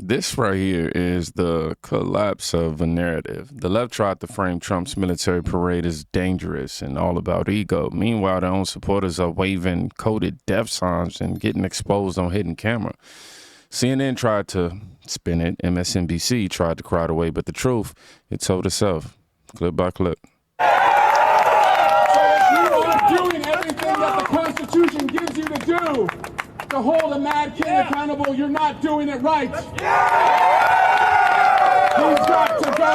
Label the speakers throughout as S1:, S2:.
S1: This right here is the collapse of a narrative. The left tried to frame Trump's military parade as dangerous and all about ego. Meanwhile, their own supporters are waving coded death signs and getting exposed on hidden camera. CNN tried to spin it. MSNBC tried to cry it away, but the truth, it told itself, clip by clip.
S2: So if you are doing everything that the Constitution gives you to do, to hold a mad king accountable, you're not doing it right. He's got to go.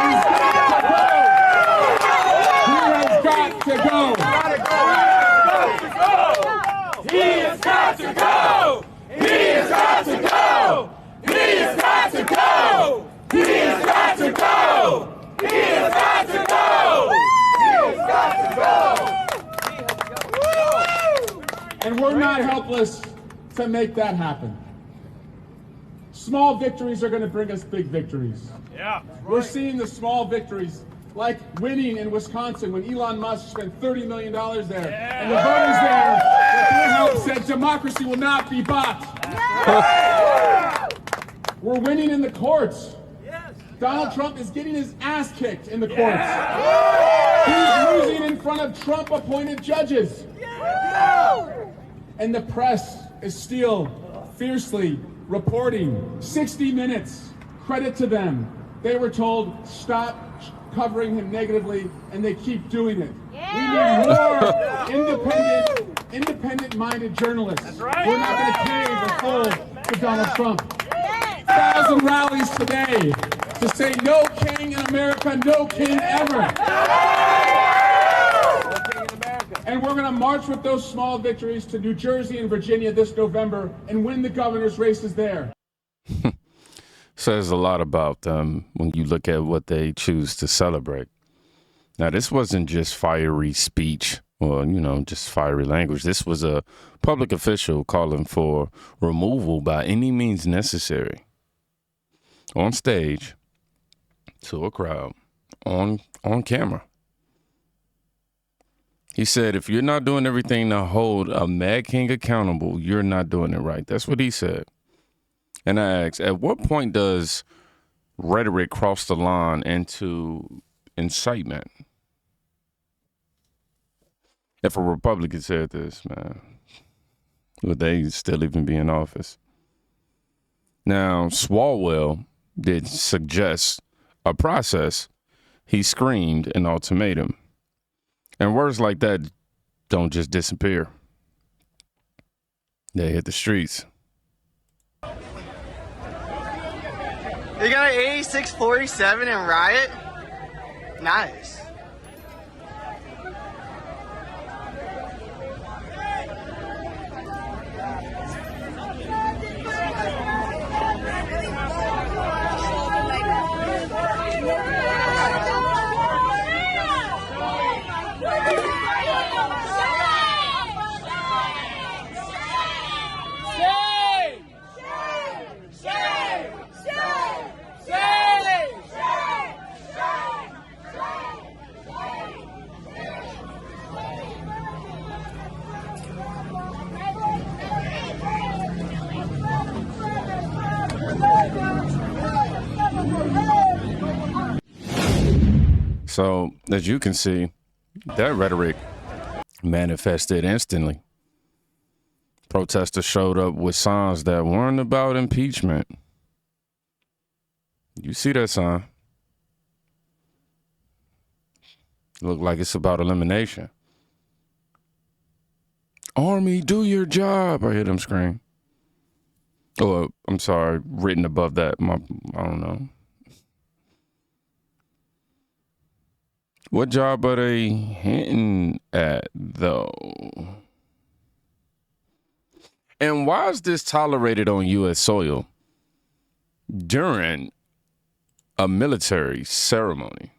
S2: He's got to go. He has got to go. He has got to go. He has got to go. He has got to go. He has got to go. He has got to go. And we're not helpless to make that happen. Small victories are going to bring us big victories. Yeah, we're seeing the small victories, like winning in Wisconsin when Elon Musk spent $30 million there. Yeah. And the voters there, with their help, said democracy will not be bought. Yeah. We're winning in the courts. Yes. Donald Trump is getting his ass kicked in the courts. Yeah. He's losing in front of Trump-appointed judges. Yeah. And the press is still fiercely reporting. 60 Minutes, credit to them. They were told, stop covering him negatively, and they keep doing it. Yeah. We need more independent-minded journalists. That's right. We're not going to cave or fold to Donald Trump. 1,000 rallies today to say no king in America, no king ever. And we're going to march with those small victories to New Jersey and Virginia this November and win the governor's races there.
S1: Says a lot about them when you look at what they choose to celebrate. Now, this wasn't just fiery speech or, just fiery language. This was a public official calling for removal by any means necessary on stage to a crowd on camera. He said, if you're not doing everything to hold a mad king accountable, you're not doing it right. That's what he said. And I asked, at what point does rhetoric cross the line into incitement? If a Republican said this, man, would they still even be in office? Now, Swalwell did suggest a process. He screamed an ultimatum. And words like that don't just disappear. They hit the streets.
S3: You got an 8647 in riot? Nice.
S1: So, as you can see, that rhetoric manifested instantly. Protesters showed up with signs that weren't about impeachment. You see that sign? Look like it's about elimination. Army, do your job, I hear them scream. Oh, I'm sorry, written above that, I don't know. What job are they hinting at, though? And why is this tolerated on U.S. soil during a military ceremony?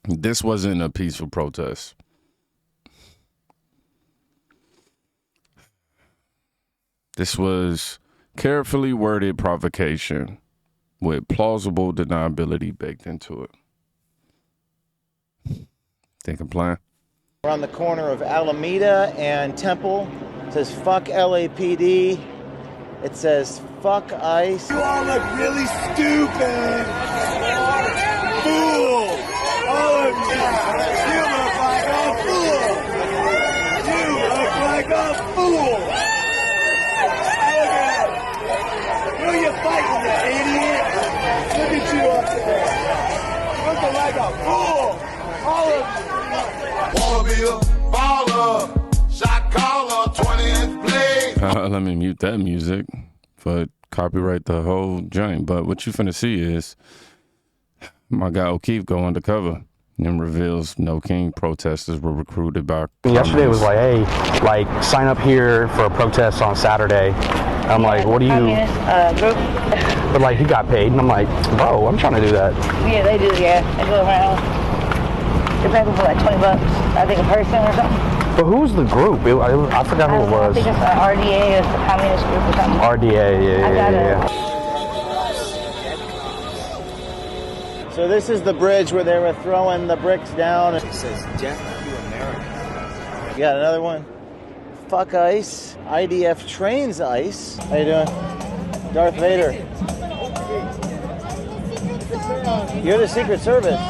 S1: This wasn't a peaceful protest. This was carefully worded provocation with plausible deniability baked into it. Think I'm playing?
S4: We're on the corner of Alameda and Temple. It says fuck LAPD. It says, fuck ICE.
S5: You all look really stupid. Fool. All of you. You look like a fool. You look like a fool. Look at him. Who are you fighting, you idiot? Look at you up there. Looking like a fool. All of you.
S6: Wanna be a baller. Shot caller, 20-inch blade.
S1: Let me mute that music, but copyright the whole joint. But what you finna see is my guy O'Keefe go undercover and reveals No King protesters were recruited by
S7: Yesterday was like, hey, like sign up here for a protest on Saturday. I'm like, what do you?
S8: Group.
S7: But like he got paid, and I'm like, bro, I'm trying to do that.
S8: Yeah, they do. Yeah, they go around. They pay for like $20, I think, a person or something.
S7: But who's the group? I forgot who it was.
S8: I think it's an RDA, it's a communist group or something.
S7: RDA, yeah.
S4: So this is the bridge where they were throwing the bricks down.
S5: It says, death to America.
S4: You got another one? Fuck ICE. IDF trains ICE. How you doing? Darth Vader. You're the Secret Service.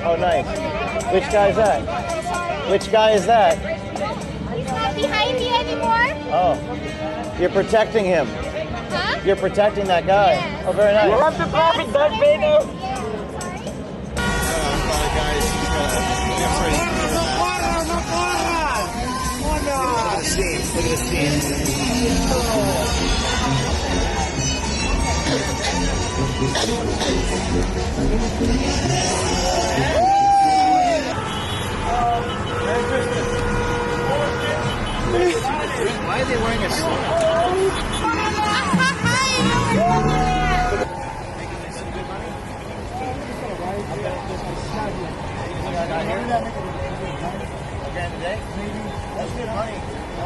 S4: Oh, nice. Which guy is that? Which guy is that?
S9: He's not behind me anymore.
S4: Oh, you're protecting him.
S9: Huh?
S4: You're protecting that guy.
S9: Yeah.
S4: Oh, very nice.
S8: You have to call me Darth Vader.
S5: Look at the scene. Why are they wearing a suit?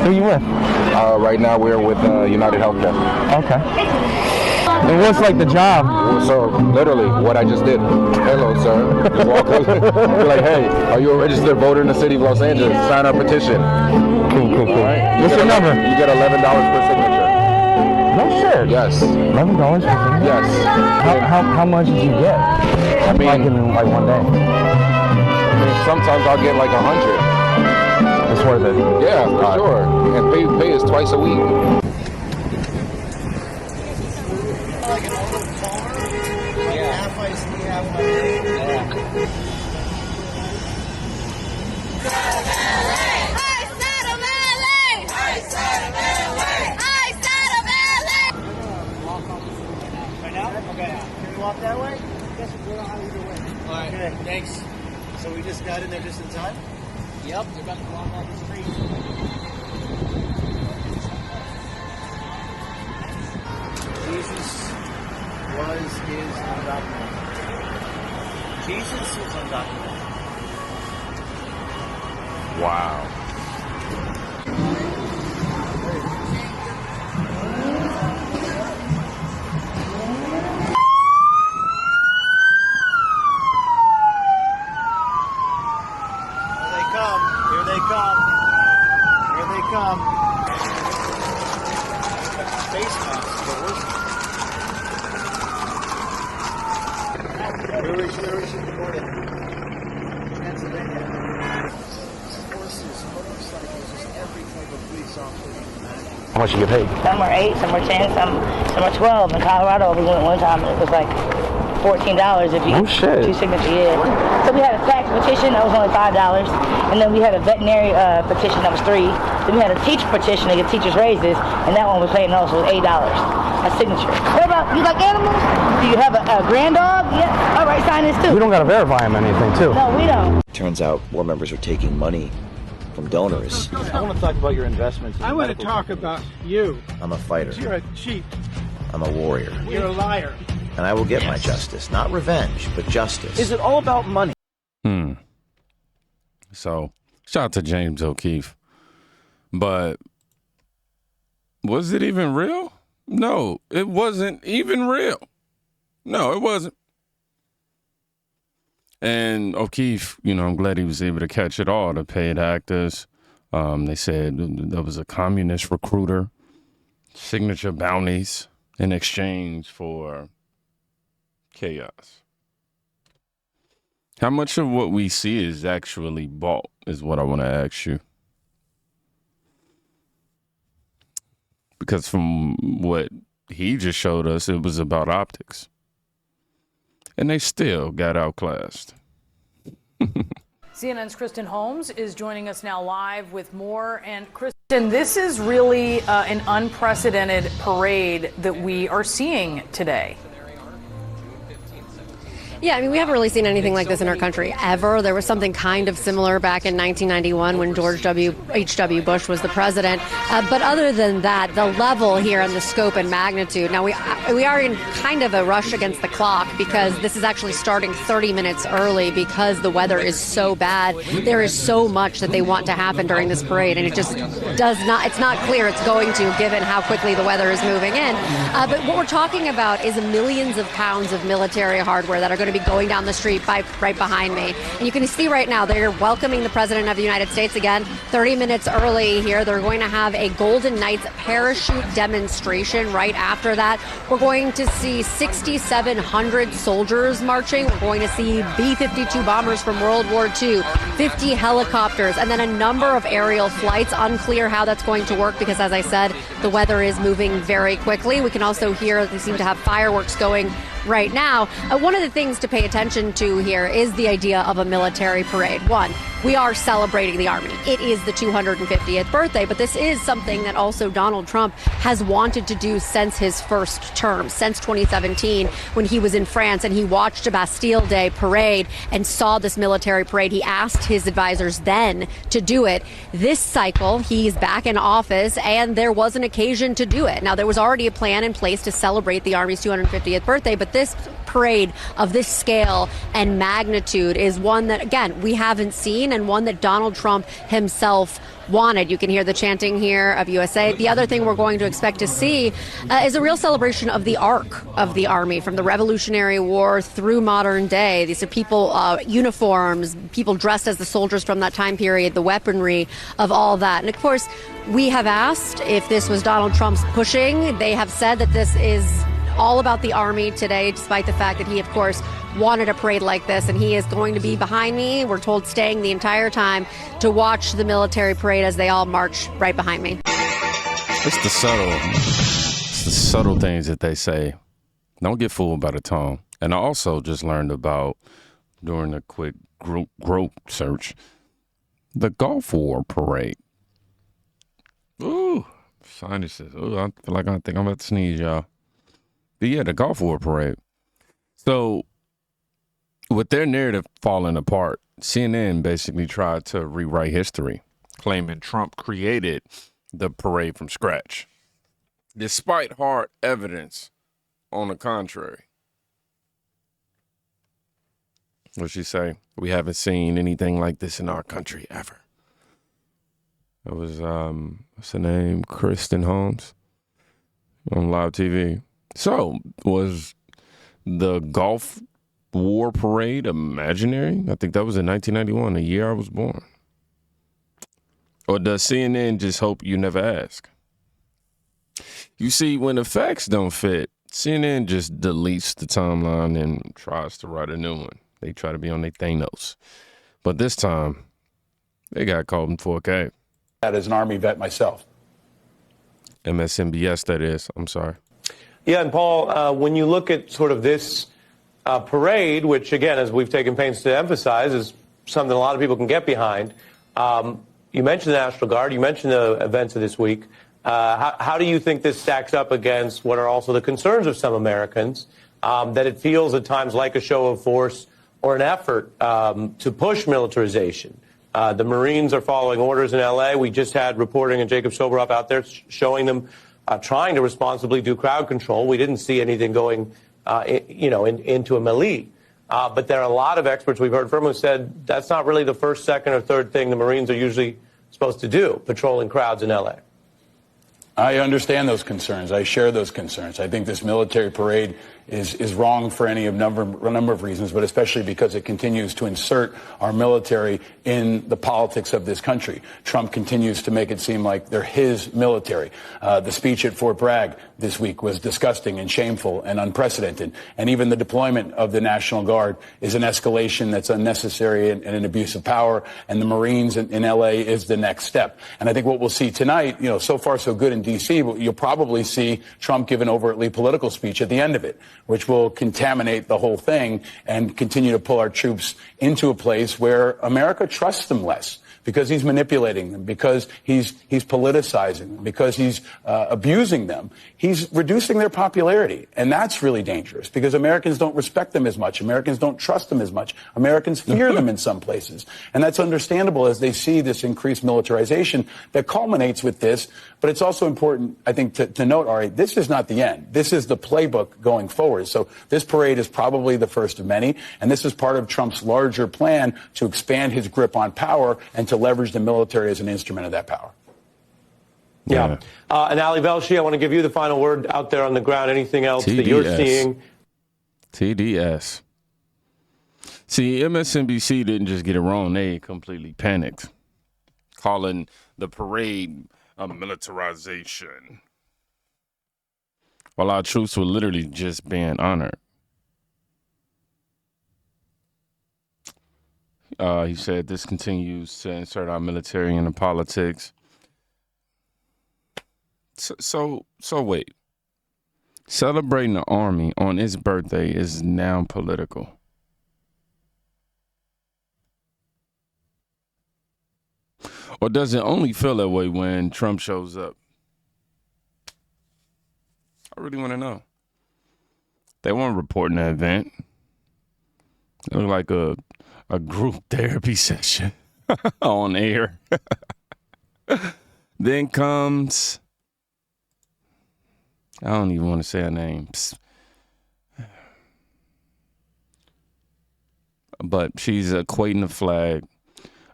S7: Who you with?
S10: Right now we're with United Healthcare.
S7: Okay. And what's like the job?
S10: So literally what I just did. Hello, sir. Just walk up. Be like, hey, are you a registered voter in the city of Los Angeles? Sign our petition.
S7: Cool.
S10: Right?
S7: What's your number?
S10: You get $11 per signature.
S7: No shit.
S10: Yes.
S7: $11 per signature?
S10: Yes.
S7: How much did you get?
S10: I mean,
S7: like in like one day.
S10: Sometimes I'll get like 100.
S7: It's worth it.
S10: Yeah, for sure. And pay is twice a week.
S4: Walk that way? Yes, we're on either way. All right, okay. Thanks. So we just got in there just in time?
S3: Yep, they're about to walk off the street.
S4: Jesus was, is undocumented. Jesus is undocumented.
S1: Wow.
S7: How much you get paid?
S8: Some are 8, some are 10, some are 12. In Colorado, we went one time, it was like $14 if you
S7: Oh, shit.
S8: 2 signatures. Yeah. So we had a tax petition that was only $5, and then we had a veterinary petition that was $3. Then we had a teacher petition to get teachers raises, and that one was paying also $8 a signature. What about you? Like animals? Do you have a grand dog? Yeah. All right, sign this too.
S7: We don't gotta verify him anything too.
S8: No, we don't.
S4: Turns out board members are taking money from donors.
S11: I want to talk about your investments.
S12: I want to talk about you.
S4: I'm a fighter.
S12: You're a cheat.
S4: I'm a warrior.
S12: You're a liar.
S4: And I will get my justice. Not revenge, but justice.
S11: Is it all about money?
S1: So, shout out to James O'Keefe. But was it even real? No, it wasn't even real. No, it wasn't. And O'Keefe, I'm glad he was able to catch it all, the paid actors, They said there was a communist recruiter, signature bounties in exchange for chaos. How much of what we see is actually bought is what I want to ask you. Because from what he just showed us, it was about optics. And they still got outclassed.
S13: CNN's Kristen Holmes is joining us now live with more. And Kristen, this is really an unprecedented parade that we are seeing today.
S14: Yeah, I mean, we haven't really seen anything like this in our country ever. There was something kind of similar back in 1991 when George H.W. Bush was the president. But other than that, the level here and the scope and magnitude. Now, we are in kind of a rush against the clock because this is actually starting 30 minutes early because the weather is so bad. There is so much that they want to happen during this parade, and it just does not, it's not clear it's going to, given how quickly the weather is moving in. But what we're talking about is millions of pounds of military hardware that are going to be going down the street right behind me. And you can see right now they're welcoming the President of the United States again 30 minutes early here. They're going to have a Golden Knights parachute demonstration right after that. We're going to see 6,700 soldiers marching. We're going to see B-52 bombers from World War II, 50 helicopters, and then a number of aerial flights. Unclear how that's going to work because, as I said, the weather is moving very quickly. We can also hear they seem to have fireworks going right now. One of the things to pay attention to here is the idea of a military parade. One, we are celebrating the Army. It is the 250th birthday, but this is something that also Donald Trump has wanted to do since his first term, since 2017, when he was in France and he watched a Bastille Day parade and saw this military parade. He asked his advisors then to do it. This cycle, he's back in office, and there was an occasion to do it. Now, there was already a plan in place to celebrate the Army's 250th birthday, but this parade of this scale and magnitude is one that, again, we haven't seen, and one that Donald Trump himself wanted. You can hear the chanting here of USA. The other thing we're going to expect to see is a real celebration of the arc of the Army from the Revolutionary War through modern day. These are people, uniforms, people dressed as the soldiers from that time period, the weaponry of all that. And of course, we have asked if this was Donald Trump's pushing. They have said that this is all about the Army today, despite the fact that he, of course, wanted a parade like this, and he is going to be behind me, we're told, staying the entire time to watch the military parade as they all march right behind me.
S1: It's the subtle things that they say. Don't get fooled by the tone. And I also just learned about, during a quick group search, the Gulf War parade. Ooh, sinuses. Ooh, I feel like I think I'm about to sneeze, y'all. But yeah, the Gulf War parade. So with their narrative falling apart, CNN basically tried to rewrite history, claiming Trump created the parade from scratch, despite hard evidence on the contrary. What'd she say? We haven't seen anything like this in our country ever. It was, what's her name? Kristen Holmes on live TV. So, was the Gulf War parade imaginary? I think that was in 1991, the year I was born. Or does CNN just hope you never ask? You see, when the facts don't fit, CNN just deletes the timeline and tries to write a new one. They try to be on their Thanos. But this time, they got called in 4K.
S15: As an Army vet myself.
S1: MSNBC, that is. I'm sorry.
S16: Yeah, and Paul, when you look at sort of this parade, which, again, as we've taken pains to emphasize, is something a lot of people can get behind. You mentioned the National Guard. You mentioned the events of this week. How do you think this stacks up against what are also the concerns of some Americans, that it feels at times like a show of force or an effort to push militarization? The Marines are following orders in L.A. We just had reporting, and Jacob Soboroff out there showing them trying to responsibly do crowd control. We didn't see anything going, into a melee. But there are a lot of experts we've heard from who said that's not really the first, second, or third thing the Marines are usually supposed to do, patrolling crowds in L.A.
S15: I understand those concerns. I share those concerns. I think this military parade is wrong for a number of reasons, but especially because it continues to insert our military in the politics of this country. Trump continues to make it seem like they're his military. The speech at Fort Bragg this week was disgusting and shameful and unprecedented. And even the deployment of the National Guard is an escalation that's unnecessary and an abuse of power. And the Marines in L.A. is the next step. And I think what we'll see tonight, so far so good in D.C., but you'll probably see Trump give an overtly political speech at the end of it, which will contaminate the whole thing and continue to pull our troops into a place where America trusts them less, because he's manipulating them, because he's politicizing them, because he's abusing them. He's reducing their popularity. And that's really dangerous, because Americans don't respect them as much. Americans don't trust them as much. Americans fear them in some places. And that's understandable as they see this increased militarization that culminates with this. But it's also important, I think, to note, Ari, this is not the end. This is the playbook going forward. So this parade is probably the first of many. And this is part of Trump's larger plan to expand his grip on power and to leverage the military as an instrument of that power.
S16: Yeah. And Ali Velshi, I want to give you the final word out there on the ground. Anything else that you're seeing?
S1: TDS. See, MSNBC didn't just get it wrong. They completely panicked, calling the parade a militarization, while our troops were literally just being honored. He said this continues to insert our military into politics. So wait. Celebrating the Army on its birthday is now political. Or does it only feel that way when Trump shows up? I really want to know. They weren't reporting the event. It looked like a group therapy session on air. Then comes, I don't even want to say her name, but she's equating the flag,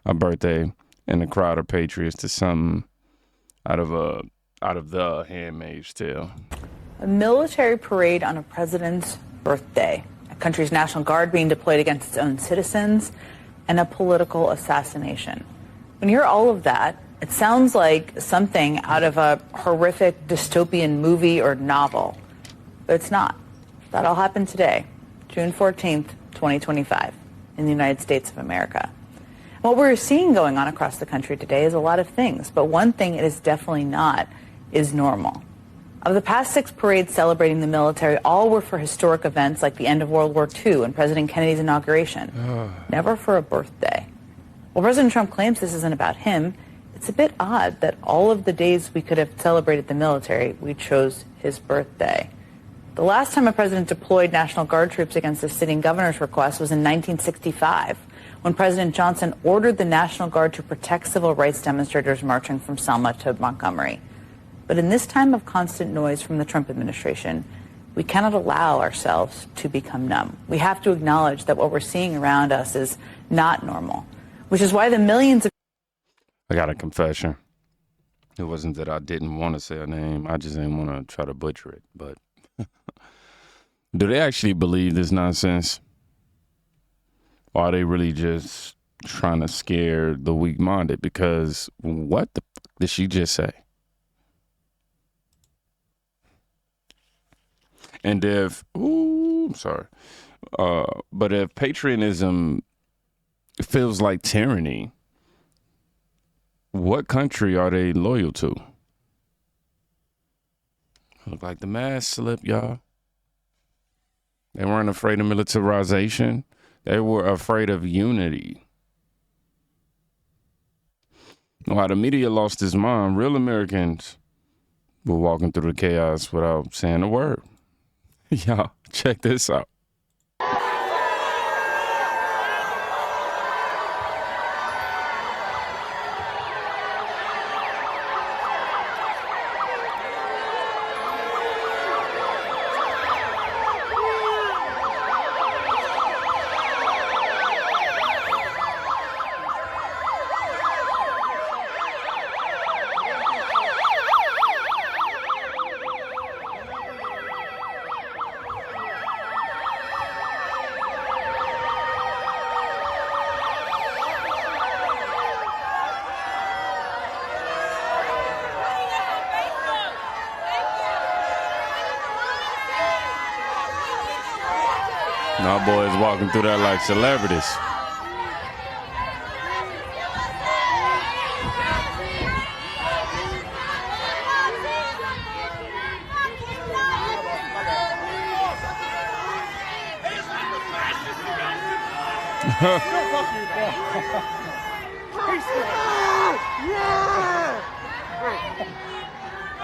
S1: a birthday, and the crowd of patriots to something out of The Handmaid's Tale.
S17: A military parade on a president's birthday, a country's National Guard being deployed against its own citizens, and a political assassination. When you hear all of that, it sounds like something out of a horrific dystopian movie or novel, but it's not. That all happened today, June 14th, 2025, in the United States of America. What we're seeing going on across the country today is a lot of things, but one thing it is definitely not is normal. Of the past 6 parades celebrating the military, all were for historic events like the end of World War II and President Kennedy's inauguration, never for a birthday. While President Trump claims this isn't about him, it's a bit odd that all of the days we could have celebrated the military, we chose his birthday. The last time a president deployed National Guard troops against a sitting governor's request was in 1965, when President Johnson ordered the National Guard to protect civil rights demonstrators marching from Selma to Montgomery. But in this time of constant noise from the Trump administration, we cannot allow ourselves to become numb. We have to acknowledge that what we're seeing around us is not normal, which is why the millions of...
S1: I got a confession. It wasn't that I didn't want to say a name. I just didn't want to try to butcher it. But do they actually believe this nonsense? Or are they really just trying to scare the weak-minded? Because what the fuck did she just say? And if, I'm sorry, but if patriotism feels like tyranny, what country are they loyal to? Look like the mask slip, y'all. They weren't afraid of militarization. They were afraid of unity. While the media lost its mind, real Americans were walking through the chaos without saying a word. Y'all, check this out. My boys walking through that like celebrities.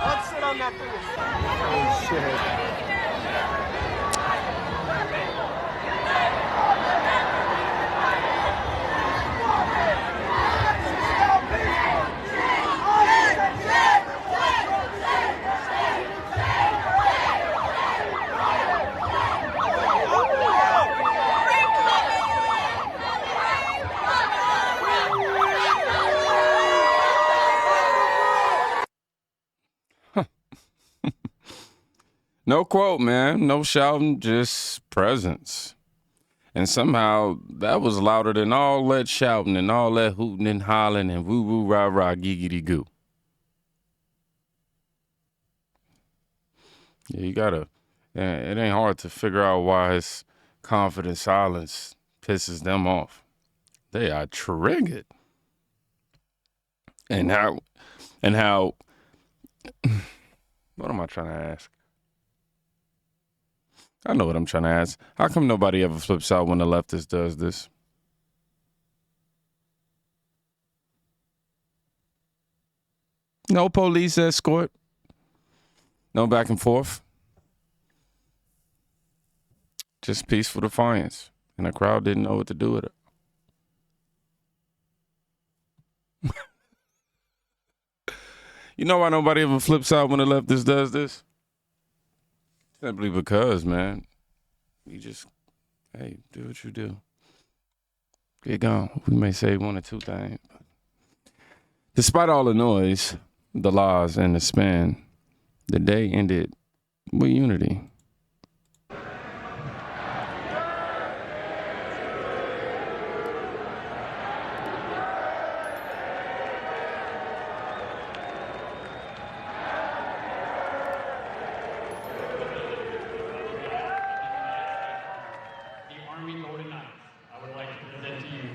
S5: Let's sit on that thing. Oh, shit.
S1: No quote, man. No shouting, just presence. And somehow that was louder than all that shouting and all that hooting and hollering and woo woo rah rah giggity goo. Yeah, you gotta. It ain't hard to figure out why his confident silence pisses them off. They are triggered. And how? What am I trying to ask? I know what I'm trying to ask. How come nobody ever flips out when the leftist does this? No police escort. No back and forth. Just peaceful defiance. And the crowd didn't know what to do with it. You know why nobody ever flips out when the leftist does this? Simply because, man, you just, hey, do what you do. Get gone. We may say one or two things. But despite all the noise, the lies, and the spin, the day ended with unity.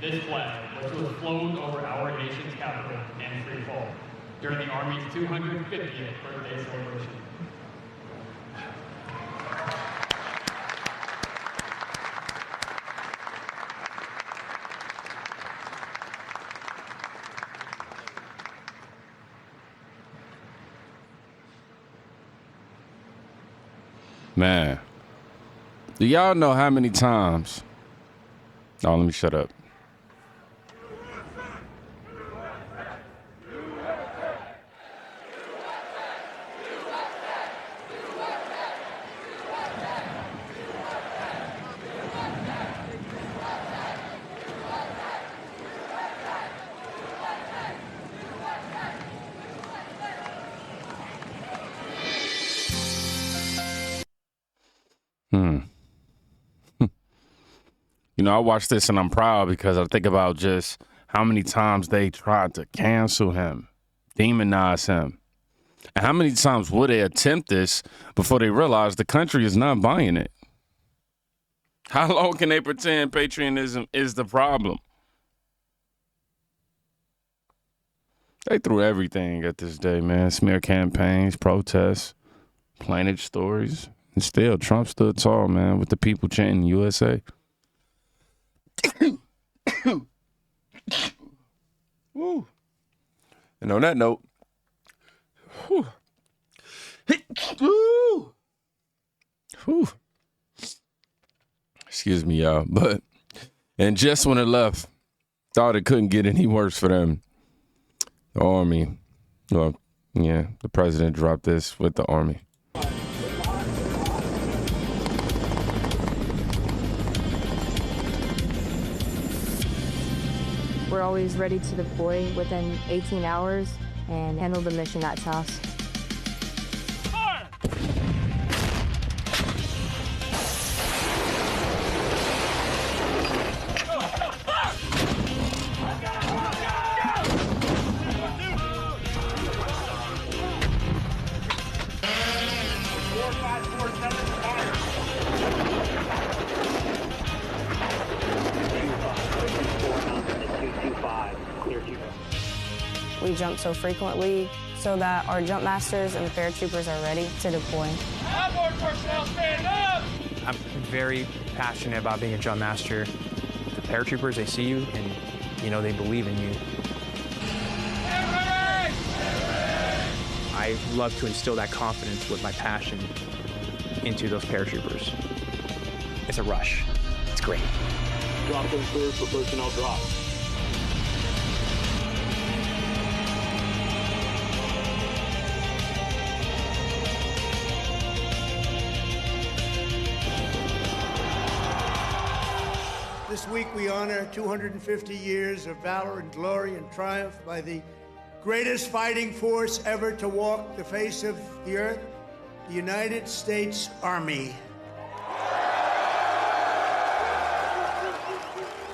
S18: This flag, which was flown over our nation's capital in free fall during the Army's 250th birthday celebration.
S1: Man, do y'all know how many times? Oh, let me shut up. You know, I watch this and I'm proud because I think about just how many times they tried to cancel him, demonize him. And how many times would they attempt this before they realize the country is not buying it? How long can they pretend patriotism is the problem? They threw everything at this day, man. Smear campaigns, protests, planet stories. And still, Trump stood tall, man, with the people chanting USA. Woo. And on that note, whew. Whew. Excuse me, y'all. But, and just when it left, thought it couldn't get any worse for them. The Army, well, yeah, the president dropped this with the Army.
S19: We're always ready to deploy within 18 hours and handle the mission at task. we jump so frequently so that our jump masters and the paratroopers are ready to deploy.
S20: I'm very passionate about being a jump master. The paratroopers, they see you and, you know, they believe in you. I love to instill that confidence with my passion into those paratroopers. It's a rush. It's great.
S18: Drop them clear for personnel drop.
S21: This week we honor 250 years of valor and glory and triumph by the greatest fighting force ever to walk the face of the earth, the United States Army.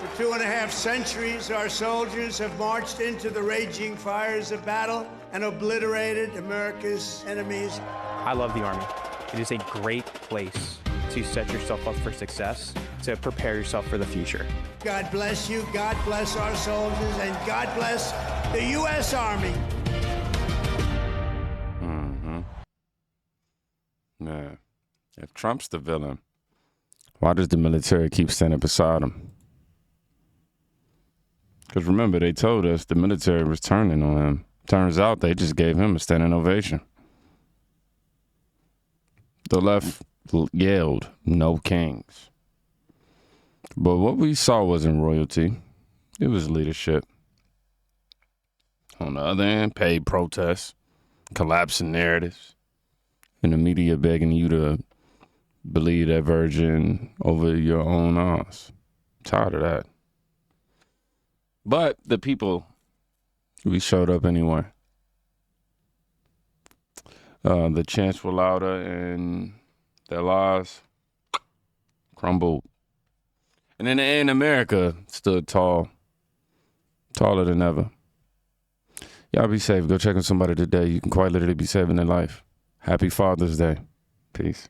S21: For 2.5 centuries, our soldiers have marched into the raging fires of battle and obliterated America's enemies.
S20: I love the Army. It is a great place to set yourself up for success, to prepare yourself for the future.
S21: God bless you, God bless our soldiers, and God bless the U.S. Army.
S1: Yeah. If Trump's the villain, why does the military keep standing beside him? Because remember, they told us the military was turning on him. Turns out they just gave him a standing ovation. The left yelled, "No kings." But what we saw wasn't royalty. It was leadership. On the other end, paid protests, collapsing narratives, and the media begging you to believe that virgin over your own eyes. Tired of that. But the people, we showed up anyway. The chants were louder and their lies crumbled. And in the end, America stood tall, taller than ever. Y'all be safe. Go check on somebody today. You can quite literally be saving their life. Happy Father's Day. Peace.